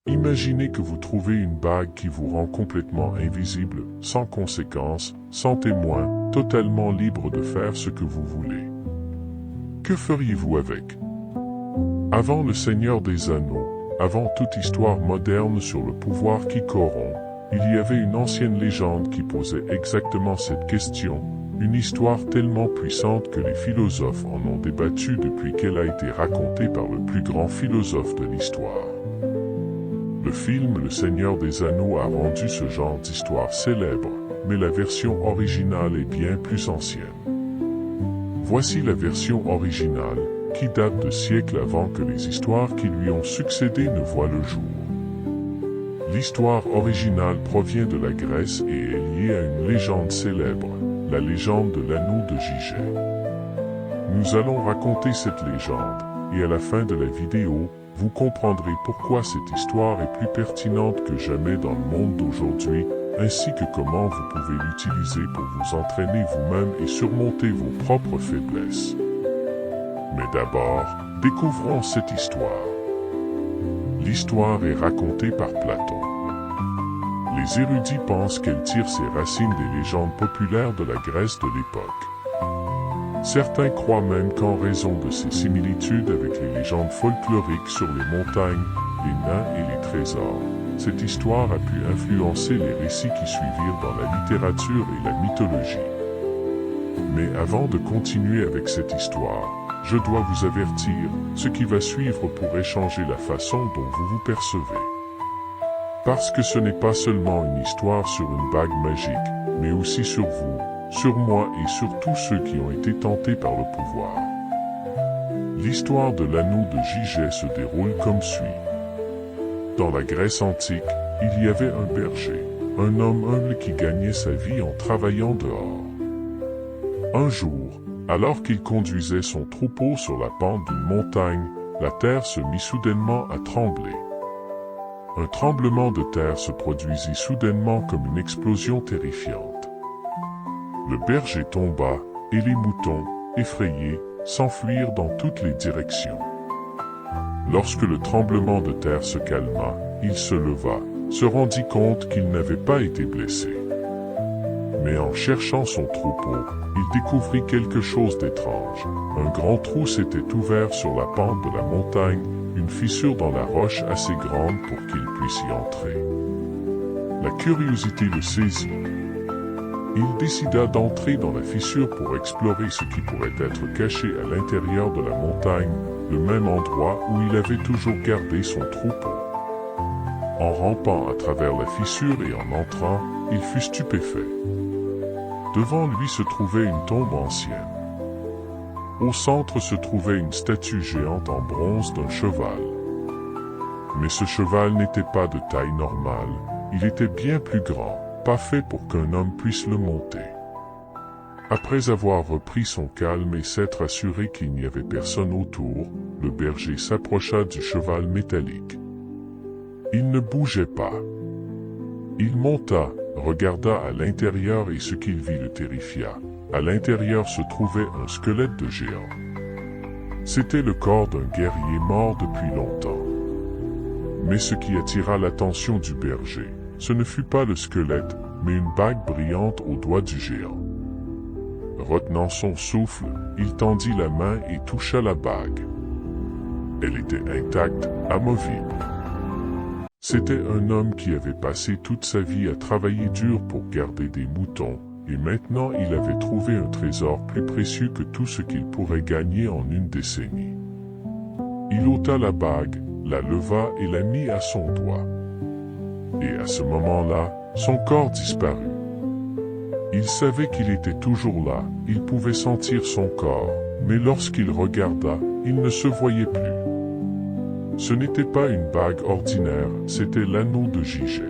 Imaginez que vous trouvez une bague qui vous rend complètement invisible, sans conséquences, sans témoin, totalement libre de faire ce que vous voulez. Que feriez-vous avec? Avant le Seigneur des Anneaux, avant toute histoire moderne sur le pouvoir qui corrompt, il y avait une ancienne légende qui posait exactement cette question, une histoire tellement puissante que les philosophes en ont débattu depuis qu'elle a été racontée par le plus grand philosophe de l'histoire. Le film Le Seigneur des Anneaux a rendu ce genre d'histoire célèbre, mais la version originale est bien plus ancienne. Voici la version originale, qui date de siècles avant que les histoires qui lui ont succédé ne voient le jour. L'histoire originale provient de la Grèce et est liée à une légende célèbre, la légende de l'anneau de Gigée. Nous allons raconter cette légende, et à la fin de la vidéo, vous comprendrez pourquoi cette histoire est plus pertinente que jamais dans le monde d'aujourd'hui, ainsi que comment vous pouvez l'utiliser pour vous entraîner vous-même et surmonter vos propres faiblesses. Mais d'abord, découvrons cette histoire. L'histoire est racontée par Platon. Les érudits pensent qu'elle tire ses racines des légendes populaires de la Grèce de l'époque. Certains croient même qu'en raison de ses similitudes avec les légendes folkloriques sur les montagnes, les nains et les trésors, cette histoire a pu influencer les récits qui suivirent dans la littérature et la mythologie. Mais avant de continuer avec cette histoire, je dois vous avertir, ce qui va suivre pourrait changer la façon dont vous vous percevez. Parce que ce n'est pas seulement une histoire sur une bague magique, mais aussi sur vous, sur moi et sur tous ceux qui ont été tentés par le pouvoir. L'histoire de l'anneau de Gigée se déroule comme suit. Dans la Grèce antique, il y avait un berger, un homme humble qui gagnait sa vie en travaillant dehors. Un jour, alors qu'il conduisait son troupeau sur la pente d'une montagne, la terre se mit soudainement à trembler. Un tremblement de terre se produisit soudainement comme une explosion terrifiante. Le berger tomba, et les moutons, effrayés, s'enfuirent dans toutes les directions. Lorsque le tremblement de terre se calma, il se leva, se rendit compte qu'il n'avait pas été blessé. Mais en cherchant son troupeau, il découvrit quelque chose d'étrange. Un grand trou s'était ouvert sur la pente de la montagne, une fissure dans la roche assez grande pour qu'il puisse y entrer. La curiosité le saisit. Il décida d'entrer dans la fissure pour explorer ce qui pourrait être caché à l'intérieur de la montagne, le même endroit où il avait toujours gardé son troupeau. En rampant à travers la fissure et en entrant, il fut stupéfait. Devant lui se trouvait une tombe ancienne. Au centre se trouvait une statue géante en bronze d'un cheval. Mais ce cheval n'était pas de taille normale, il était bien plus grand, pas fait pour qu'un homme puisse le monter. Après avoir repris son calme et s'être assuré qu'il n'y avait personne autour, le berger s'approcha du cheval métallique. Il ne bougeait pas. Il monta, regarda à l'intérieur et ce qu'il vit le terrifia. À l'intérieur se trouvait un squelette de géant. C'était le corps d'un guerrier mort depuis longtemps. Mais ce qui attira l'attention du berger, ce ne fut pas le squelette, mais une bague brillante au doigt du géant. Retenant son souffle, il tendit la main et toucha la bague. Elle était intacte, amovible. C'était un homme qui avait passé toute sa vie à travailler dur pour garder des moutons, et maintenant il avait trouvé un trésor plus précieux que tout ce qu'il pourrait gagner en une décennie. Il ôta la bague, la leva et la mit à son doigt. Et à ce moment-là, son corps disparut. Il savait qu'il était toujours là, il pouvait sentir son corps, mais lorsqu'il regarda, il ne se voyait plus. Ce n'était pas une bague ordinaire, c'était l'anneau de Gigée.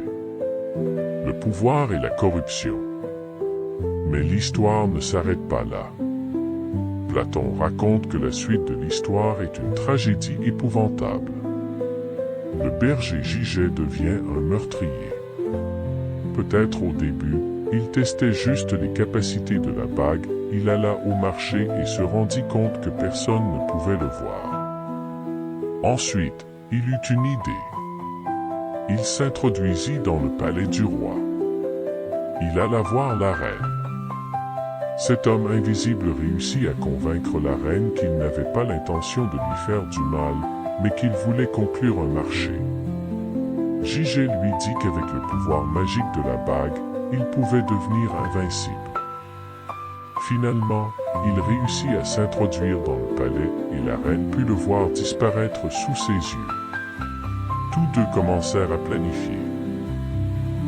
Le pouvoir et la corruption. Mais l'histoire ne s'arrête pas là. Platon raconte que la suite de l'histoire est une tragédie épouvantable. Le berger Gigée devient un meurtrier. Peut-être au début, il testait juste les capacités de la bague, il alla au marché et se rendit compte que personne ne pouvait le voir. Ensuite, il eut une idée. Il s'introduisit dans le palais du roi. Il alla voir la reine. Cet homme invisible réussit à convaincre la reine qu'il n'avait pas l'intention de lui faire du mal, mais qu'il voulait conclure un marché. Gigé lui dit qu'avec le pouvoir magique de la bague, il pouvait devenir invincible. Finalement, il réussit à s'introduire dans le palais et la reine put le voir disparaître sous ses yeux. Tous deux commencèrent à planifier.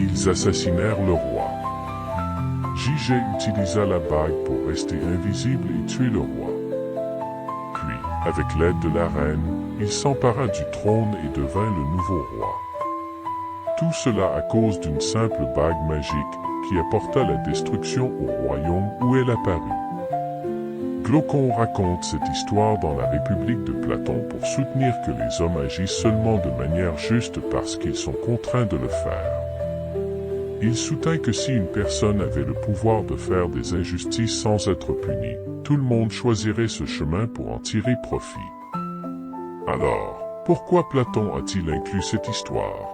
Ils assassinèrent le roi. Gigé utilisa la bague pour rester invisible et tuer le roi. Puis, avec l'aide de la reine, il s'empara du trône et devint le nouveau roi. Tout cela à cause d'une simple bague magique qui apporta la destruction au royaume où elle apparut. Glaucon raconte cette histoire dans la République de Platon pour soutenir que les hommes agissent seulement de manière juste parce qu'ils sont contraints de le faire. Il soutint que si une personne avait le pouvoir de faire des injustices sans être punie, tout le monde choisirait ce chemin pour en tirer profit. Alors, pourquoi Platon a-t-il inclus cette histoire?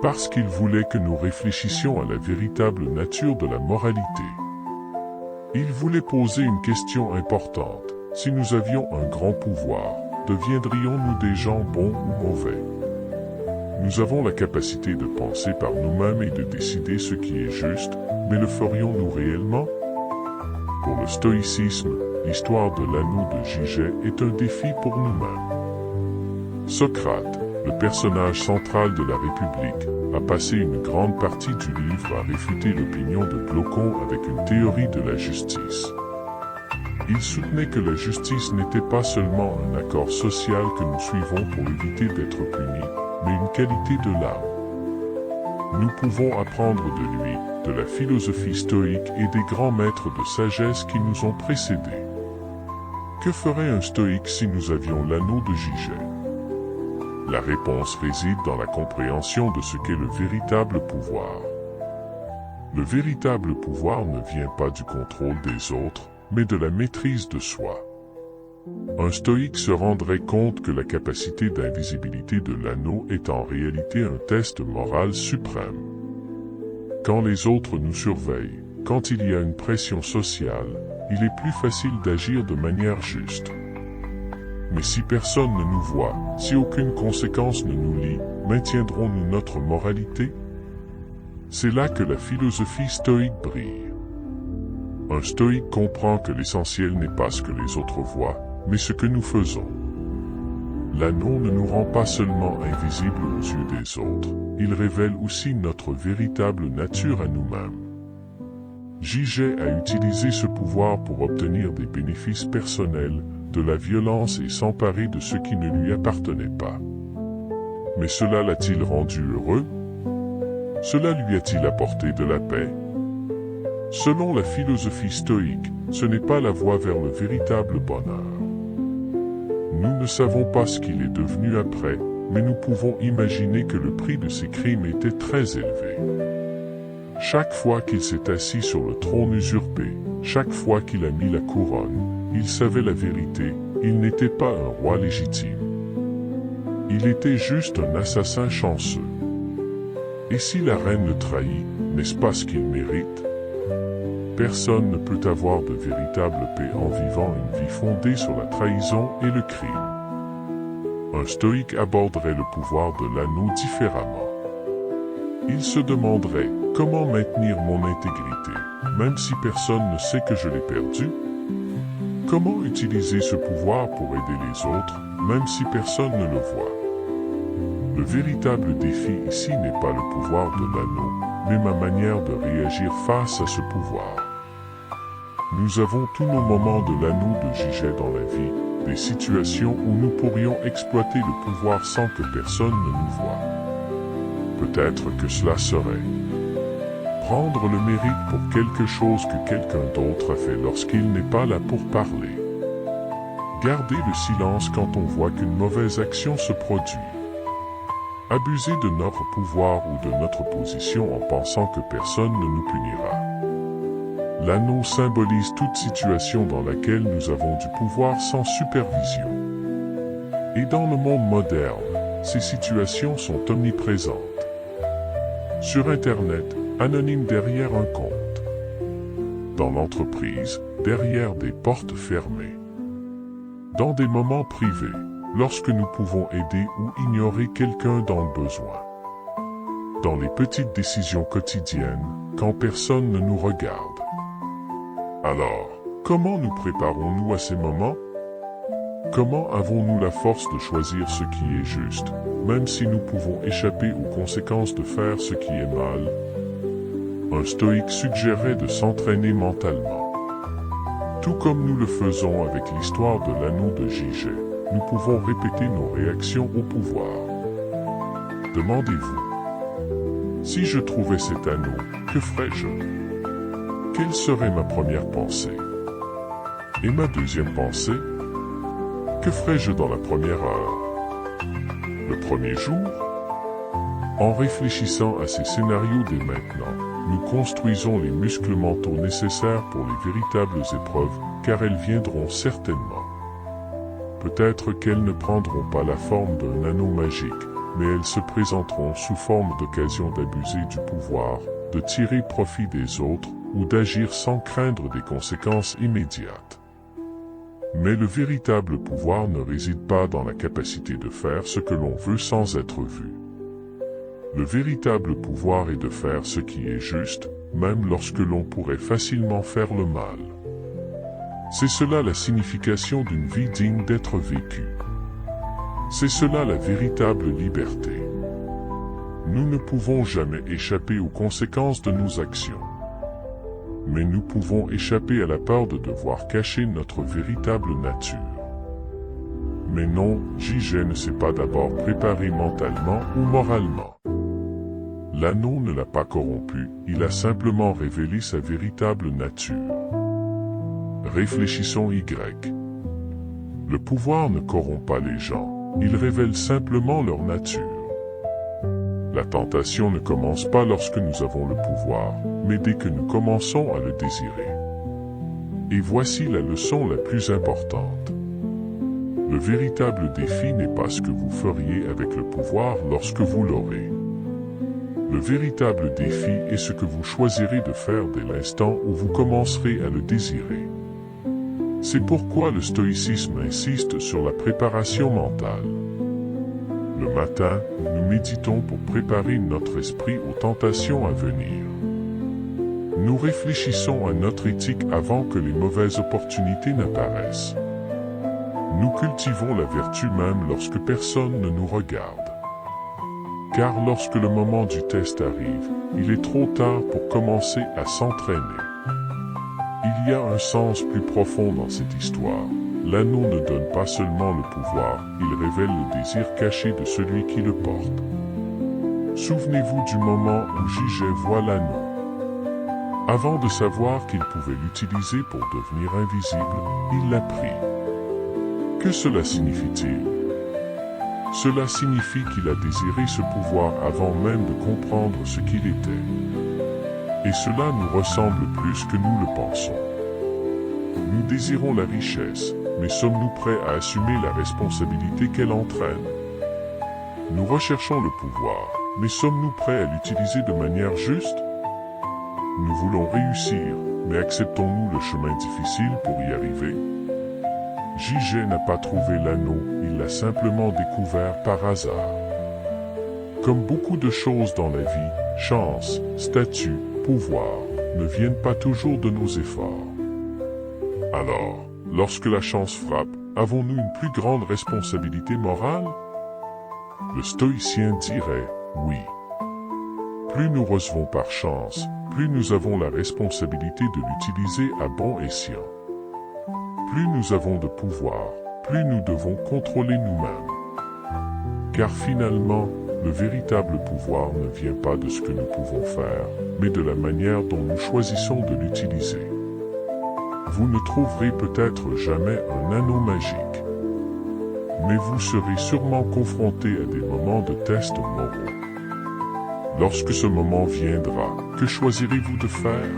Parce qu'il voulait que nous réfléchissions à la véritable nature de la moralité. Il voulait poser une question importante. Si nous avions un grand pouvoir, deviendrions-nous des gens bons ou mauvais? Nous avons la capacité de penser par nous-mêmes et de décider ce qui est juste, mais le ferions-nous réellement? Pour le stoïcisme, l'histoire de l'anneau de Gigé est un défi pour nous-mêmes. Socrate, le personnage central de la République, a passé une grande partie du livre à réfuter l'opinion de Glaucon avec une théorie de la justice. Il soutenait que la justice n'était pas seulement un accord social que nous suivons pour éviter d'être punis, mais une qualité de l'âme. Nous pouvons apprendre de lui, de la philosophie stoïque et des grands maîtres de sagesse qui nous ont précédés. Que ferait un stoïque si nous avions l'anneau de Gigé? La réponse réside dans la compréhension de ce qu'est le véritable pouvoir. Le véritable pouvoir ne vient pas du contrôle des autres, mais de la maîtrise de soi. Un stoïque se rendrait compte que la capacité d'invisibilité de l'anneau est en réalité un test moral suprême. Quand les autres nous surveillent, quand il y a une pression sociale, il est plus facile d'agir de manière juste. Mais si personne ne nous voit, si aucune conséquence ne nous lie, maintiendrons-nous notre moralité? C'est là que la philosophie stoïque brille. Un stoïque comprend que l'essentiel n'est pas ce que les autres voient, mais ce que nous faisons. L'anneau ne nous rend pas seulement invisibles aux yeux des autres, il révèle aussi notre véritable nature à nous-mêmes. Gigé a utilisé ce pouvoir pour obtenir des bénéfices personnels, de la violence et s'emparer de ce qui ne lui appartenait pas. Mais cela l'a-t-il rendu heureux? Cela lui a-t-il apporté de la paix? Selon la philosophie stoïque, ce n'est pas la voie vers le véritable bonheur. Nous ne savons pas ce qu'il est devenu après, mais nous pouvons imaginer que le prix de ses crimes était très élevé. Chaque fois qu'il s'est assis sur le trône usurpé, chaque fois qu'il a mis la couronne, il savait la vérité, il n'était pas un roi légitime. Il était juste un assassin chanceux. Et si la reine le trahit, n'est-ce pas ce qu'il mérite? Personne ne peut avoir de véritable paix en vivant une vie fondée sur la trahison et le crime. Un stoïque aborderait le pouvoir de l'anneau différemment. Il se demanderait, comment maintenir mon intégrité, même si personne ne sait que je l'ai perdu? Comment utiliser ce pouvoir pour aider les autres, même si personne ne le voit? Le véritable défi ici n'est pas le pouvoir de l'anneau, mais ma manière de réagir face à ce pouvoir. Nous avons tous nos moments de l'anneau de Gigé dans la vie, des situations où nous pourrions exploiter le pouvoir sans que personne ne nous voie. Peut-être que cela serait prendre le mérite pour quelque chose que quelqu'un d'autre a fait lorsqu'il n'est pas là pour parler. Garder le silence quand on voit qu'une mauvaise action se produit. Abuser de notre pouvoir ou de notre position en pensant que personne ne nous punira. L'anneau symbolise toute situation dans laquelle nous avons du pouvoir sans supervision. Et dans le monde moderne, ces situations sont omniprésentes. Sur Internet, anonyme derrière un compte. Dans l'entreprise, derrière des portes fermées. Dans des moments privés, lorsque nous pouvons aider ou ignorer quelqu'un dans le besoin. Dans les petites décisions quotidiennes, quand personne ne nous regarde. Alors, comment nous préparons-nous à ces moments? Comment avons-nous la force de choisir ce qui est juste, même si nous pouvons échapper aux conséquences de faire ce qui est mal? Un stoïque suggérait de s'entraîner mentalement. Tout comme nous le faisons avec l'histoire de l'anneau de Gigé, nous pouvons répéter nos réactions au pouvoir. Demandez-vous, si je trouvais cet anneau, que ferais-je? Quelle serait ma première pensée? Et ma deuxième pensée? Que ferais-je dans la première heure? Le premier jour? En réfléchissant à ces scénarios dès maintenant, nous construisons les muscles mentaux nécessaires pour les véritables épreuves, car elles viendront certainement. Peut-être qu'elles ne prendront pas la forme d'un anneau magique, mais elles se présenteront sous forme d'occasion d'abuser du pouvoir, de tirer profit des autres, ou d'agir sans craindre des conséquences immédiates. Mais le véritable pouvoir ne réside pas dans la capacité de faire ce que l'on veut sans être vu. Le véritable pouvoir est de faire ce qui est juste, même lorsque l'on pourrait facilement faire le mal. C'est cela la signification d'une vie digne d'être vécue. C'est cela la véritable liberté. Nous ne pouvons jamais échapper aux conséquences de nos actions. Mais nous pouvons échapper à la peur de devoir cacher notre véritable nature. Mais non, Gigé ne s'est pas d'abord préparé mentalement ou moralement. L'anneau ne l'a pas corrompu, il a simplement révélé sa véritable nature. Réfléchissons Y. Le pouvoir ne corrompt pas les gens, il révèle simplement leur nature. La tentation ne commence pas lorsque nous avons le pouvoir, mais dès que nous commençons à le désirer. Et voici la leçon la plus importante. Le véritable défi n'est pas ce que vous feriez avec le pouvoir lorsque vous l'aurez. Le véritable défi est ce que vous choisirez de faire dès l'instant où vous commencerez à le désirer. C'est pourquoi le stoïcisme insiste sur la préparation mentale. Le matin, nous méditons pour préparer notre esprit aux tentations à venir. Nous réfléchissons à notre éthique avant que les mauvaises opportunités n'apparaissent. Nous cultivons la vertu même lorsque personne ne nous regarde. Car lorsque le moment du test arrive, il est trop tard pour commencer à s'entraîner. Il y a un sens plus profond dans cette histoire. L'anneau ne donne pas seulement le pouvoir, il révèle le désir caché de celui qui le porte. Souvenez-vous du moment où Gigé voit l'anneau. Avant de savoir qu'il pouvait l'utiliser pour devenir invisible, il l'a pris. Que cela signifie-t-il? Cela signifie qu'il a désiré ce pouvoir avant même de comprendre ce qu'il était. Et cela nous ressemble plus que nous le pensons. Nous désirons la richesse, mais sommes-nous prêts à assumer la responsabilité qu'elle entraîne? Nous recherchons le pouvoir, mais sommes-nous prêts à l'utiliser de manière juste? Nous voulons réussir, mais acceptons-nous le chemin difficile pour y arriver? Gigé n'a pas trouvé l'anneau, il l'a simplement découvert par hasard. Comme beaucoup de choses dans la vie, chance, statut, pouvoir, ne viennent pas toujours de nos efforts. Alors, lorsque la chance frappe, avons-nous une plus grande responsabilité morale? Le stoïcien dirait oui. Plus nous recevons par chance, plus nous avons la responsabilité de l'utiliser à bon escient. Plus nous avons de pouvoir, plus nous devons contrôler nous-mêmes. Car finalement, le véritable pouvoir ne vient pas de ce que nous pouvons faire, mais de la manière dont nous choisissons de l'utiliser. Vous ne trouverez peut-être jamais un anneau magique, mais vous serez sûrement confronté à des moments de tests moraux. Lorsque ce moment viendra, que choisirez-vous de faire?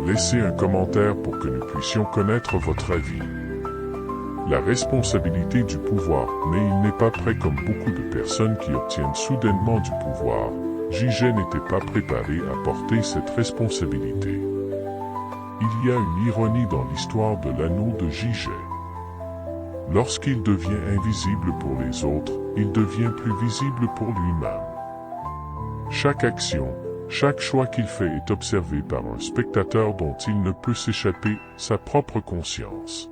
Laissez un commentaire pour que nous puissions connaître votre avis. la responsabilité du pouvoir, mais il n'est pas prêt comme beaucoup de personnes qui obtiennent soudainement du pouvoir. Jigé n'était pas préparé à porter cette responsabilité. Il y a une ironie dans l'histoire de l'anneau de Jigé. Lorsqu'il devient invisible pour les autres, il devient plus visible pour lui-même. Chaque action, chaque choix qu'il fait est observé par un spectateur dont il ne peut s'échapper, sa propre conscience.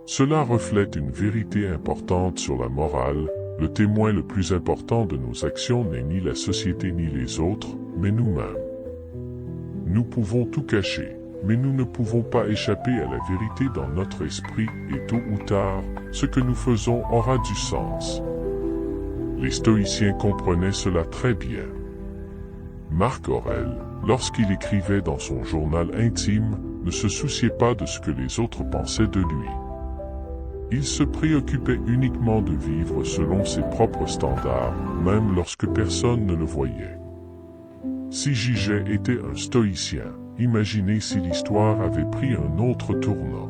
Cela reflète une vérité importante sur la morale. Le témoin le plus important de nos actions n'est ni la société ni les autres, mais nous-mêmes. Nous pouvons tout cacher, mais nous ne pouvons pas échapper à la vérité dans notre esprit, et tôt ou tard, ce que nous faisons aura du sens. Les stoïciens comprenaient cela très bien. Marc Aurèle, lorsqu'il écrivait dans son journal intime, ne se souciait pas de ce que les autres pensaient de lui. Il se préoccupait uniquement de vivre selon ses propres standards, même lorsque personne ne le voyait. Si Jigé était un stoïcien, imaginez si l'histoire avait pris un autre tournant.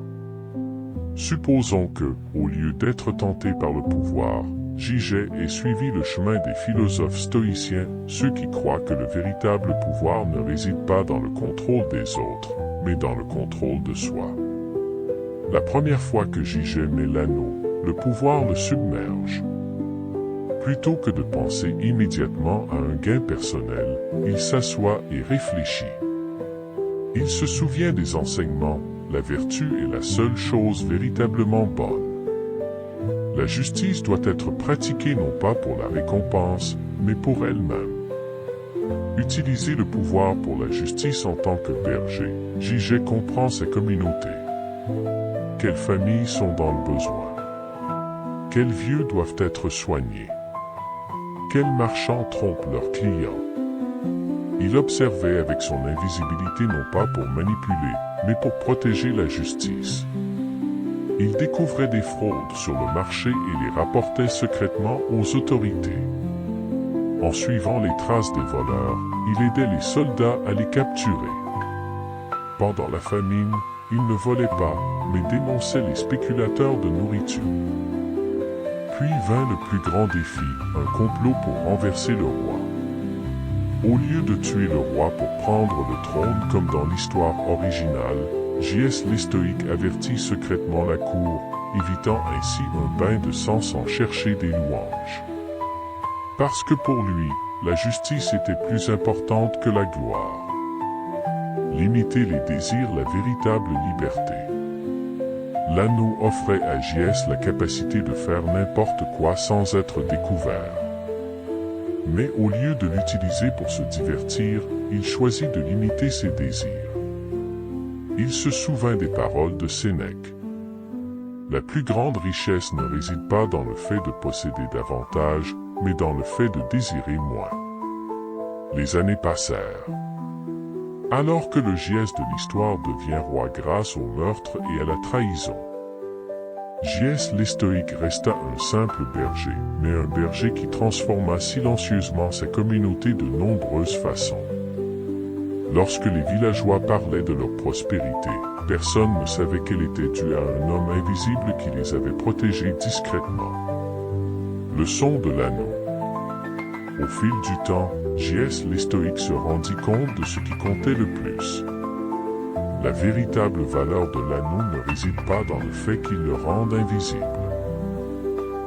Supposons que, au lieu d'être tenté par le pouvoir, Jigé ait suivi le chemin des philosophes stoïciens, ceux qui croient que le véritable pouvoir ne réside pas dans le contrôle des autres, mais dans le contrôle de soi. La première fois que Jigé met l'anneau, le pouvoir le submerge. Plutôt que de penser immédiatement à un gain personnel, il s'assoit et réfléchit. Il se souvient des enseignements, la vertu est la seule chose véritablement bonne. La justice doit être pratiquée non pas pour la récompense, mais pour elle-même. Utiliser le pouvoir pour la justice en tant que berger, Jigé comprend sa communauté. Quelles familles sont dans le besoin? Quels vieux doivent être soignés? Quels marchands trompent leurs clients? Il observait avec son invisibilité non pas pour manipuler, mais pour protéger la justice. Il découvrait des fraudes sur le marché et les rapportait secrètement aux autorités. En suivant les traces des voleurs, il aidait les soldats à les capturer. Pendant la famine, il ne volait pas, mais dénonçait les spéculateurs de nourriture. Puis vint le plus grand défi, un complot pour renverser le roi. Au lieu de tuer le roi pour prendre le trône comme dans l'histoire originale, J.S. les stoïques avertit secrètement la cour, évitant ainsi un bain de sang sans chercher des louanges. Parce que pour lui, la justice était plus importante que la gloire. Limiter les désirs, la véritable liberté. L'anneau offrait à J.S. la capacité de faire n'importe quoi sans être découvert. Mais au lieu de l'utiliser pour se divertir, il choisit de limiter ses désirs. Il se souvint des paroles de Sénèque. La plus grande richesse ne réside pas dans le fait de posséder davantage, mais dans le fait de désirer moins. Les années passèrent. Alors que le J.S. de l'histoire devient roi grâce au meurtre et à la trahison. J.S. les stoïques resta un simple berger, mais un berger qui transforma silencieusement sa communauté de nombreuses façons. Lorsque les villageois parlaient de leur prospérité, personne ne savait qu'elle était due à un homme invisible qui les avait protégés discrètement. Leçon de l'anneau. Au fil du temps, J.S. les stoïques se rendit compte de ce qui comptait le plus. La véritable valeur de l'anneau ne réside pas dans le fait qu'il le rende invisible,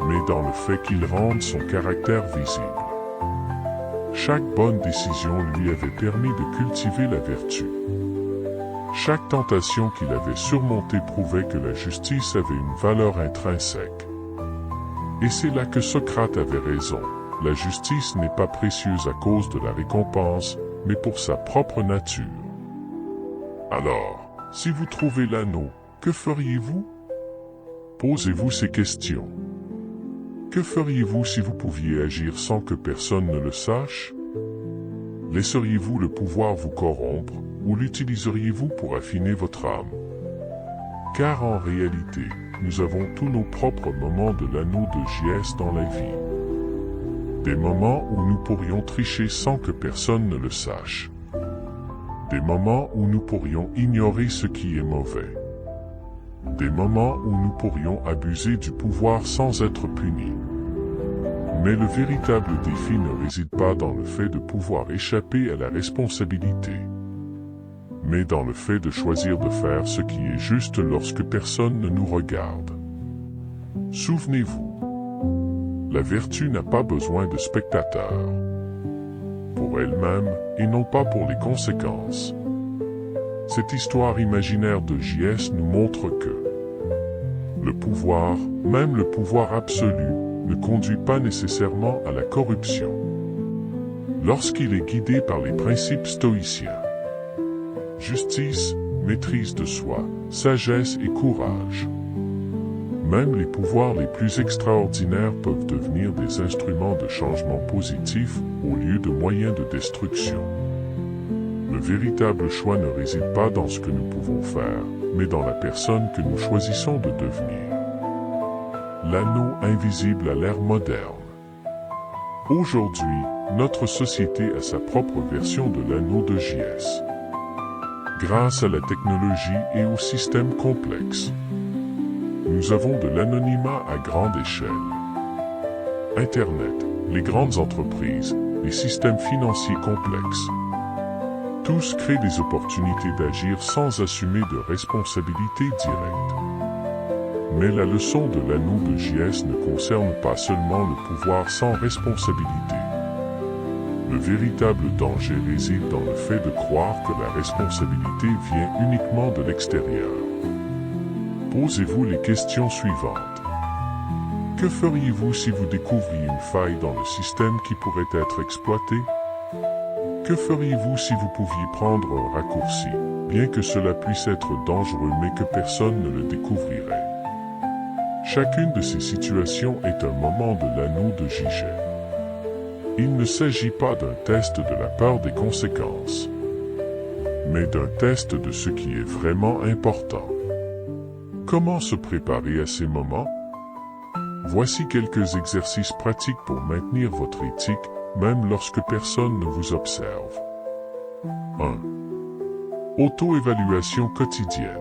mais dans le fait qu'il rende son caractère visible. Chaque bonne décision lui avait permis de cultiver la vertu. Chaque tentation qu'il avait surmontée prouvait que la justice avait une valeur intrinsèque. Et c'est là que Socrate avait raison. La justice n'est pas précieuse à cause de la récompense, mais pour sa propre nature. Alors, si vous trouvez l'anneau, que feriez-vous? Posez-vous ces questions. Que feriez-vous si vous pouviez agir sans que personne ne le sache? Laisseriez-vous le pouvoir vous corrompre, ou l'utiliseriez-vous pour affiner votre âme? Car en réalité, nous avons tous nos propres moments de l'anneau de J.S. dans la vie. Des moments où nous pourrions tricher sans que personne ne le sache. Des moments où nous pourrions ignorer ce qui est mauvais. Des moments où nous pourrions abuser du pouvoir sans être punis. Mais le véritable défi ne réside pas dans le fait de pouvoir échapper à la responsabilité, mais dans le fait de choisir de faire ce qui est juste lorsque personne ne nous regarde. Souvenez-vous, la vertu n'a pas besoin de spectateurs, pour elle-même et non pas pour les conséquences. Cette histoire imaginaire de JS nous montre que le pouvoir, même le pouvoir absolu, ne conduit pas nécessairement à la corruption. Lorsqu'il est guidé par les principes stoïciens, justice, maîtrise de soi, sagesse et courage. Même les pouvoirs les plus extraordinaires peuvent devenir des instruments de changement positif au lieu de moyens de destruction. Le véritable choix ne réside pas dans ce que nous pouvons faire, mais dans la personne que nous choisissons de devenir. L'anneau invisible à l'ère moderne. Aujourd'hui, notre société a sa propre version de l'anneau de JS. Grâce à la technologie et au système complexe, nous avons de l'anonymat à grande échelle. Internet, les grandes entreprises, les systèmes financiers complexes. Tous créent des opportunités d'agir sans assumer de responsabilité directe. Mais la leçon de l'anneau de JS ne concerne pas seulement le pouvoir sans responsabilité. Le véritable danger réside dans le fait de croire que la responsabilité vient uniquement de l'extérieur. Posez-vous les questions suivantes. Que feriez-vous si vous découvriez une faille dans le système qui pourrait être exploitée? Que feriez-vous si vous pouviez prendre un raccourci, bien que cela puisse être dangereux mais que personne ne le découvrirait? Chacune de ces situations est un moment de l'anneau de JS. Il ne s'agit pas d'un test de la peur des conséquences, mais d'un test de ce qui est vraiment important. Comment se préparer à ces moments? Voici quelques exercices pratiques pour maintenir votre éthique, même lorsque personne ne vous observe. 1. Auto-évaluation quotidienne.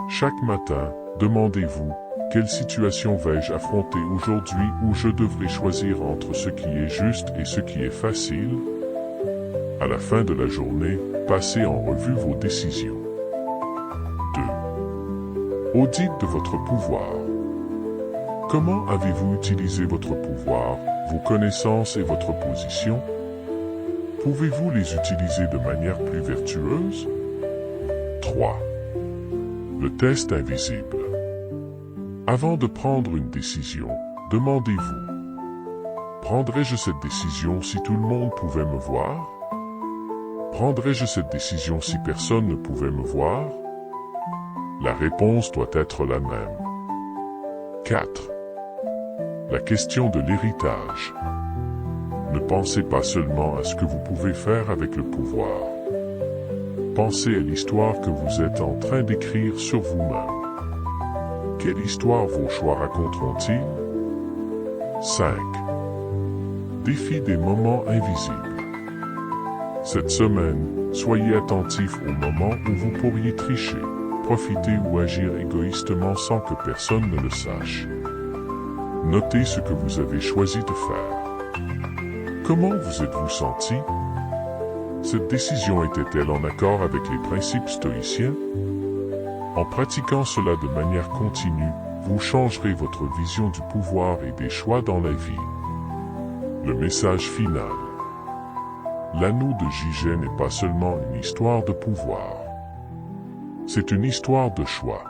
Chaque matin, demandez-vous, quelle situation vais-je affronter aujourd'hui où je devrais choisir entre ce qui est juste et ce qui est facile? À la fin de la journée, passez en revue vos décisions. 2. Audit de votre pouvoir. Comment avez-vous utilisé votre pouvoir, vos connaissances et votre position? Pouvez-vous les utiliser de manière plus vertueuse? 3. Le test invisible. Avant de prendre une décision, demandez-vous, prendrais-je cette décision si tout le monde pouvait me voir? Prendrais-je cette décision si personne ne pouvait me voir? La réponse doit être la même. 4. La question de l'héritage. Ne pensez pas seulement à ce que vous pouvez faire avec le pouvoir. Pensez à l'histoire que vous êtes en train d'écrire sur vous-même. Quelle histoire vos choix raconteront-ils? 5. Défi des moments invisibles. Cette semaine, soyez attentif aux moments où vous pourriez tricher, profiter ou agir égoïstement sans que personne ne le sache. Notez ce que vous avez choisi de faire. Comment vous êtes-vous senti? Cette décision était-elle en accord avec les principes stoïciens? En pratiquant cela de manière continue, vous changerez votre vision du pouvoir et des choix dans la vie. Le message final. L'anneau de JS n'est pas seulement une histoire de pouvoir. C'est une histoire de choix.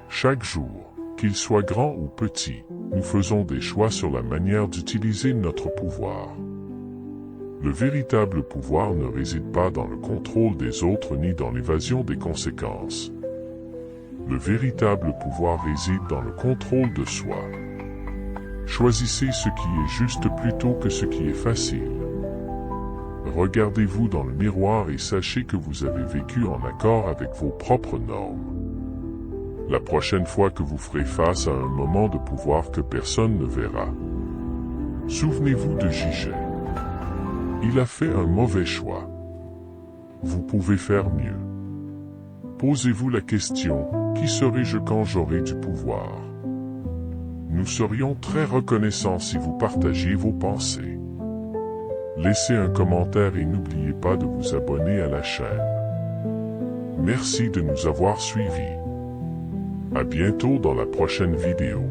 Chaque jour, qu'il soit grand ou petit, nous faisons des choix sur la manière d'utiliser notre pouvoir. Le véritable pouvoir ne réside pas dans le contrôle des autres ni dans l'évasion des conséquences. Le véritable pouvoir réside dans le contrôle de soi. Choisissez ce qui est juste plutôt que ce qui est facile. Regardez-vous dans le miroir et sachez que vous avez vécu en accord avec vos propres normes. La prochaine fois que vous ferez face à un moment de pouvoir que personne ne verra, souvenez-vous de JS. Il a fait un mauvais choix. Vous pouvez faire mieux. Posez-vous la question, qui serai-je quand j'aurai du pouvoir? Nous serions très reconnaissants si vous partagiez vos pensées. Laissez un commentaire et n'oubliez pas de vous abonner à la chaîne. Merci de nous avoir suivis. À bientôt dans la prochaine vidéo.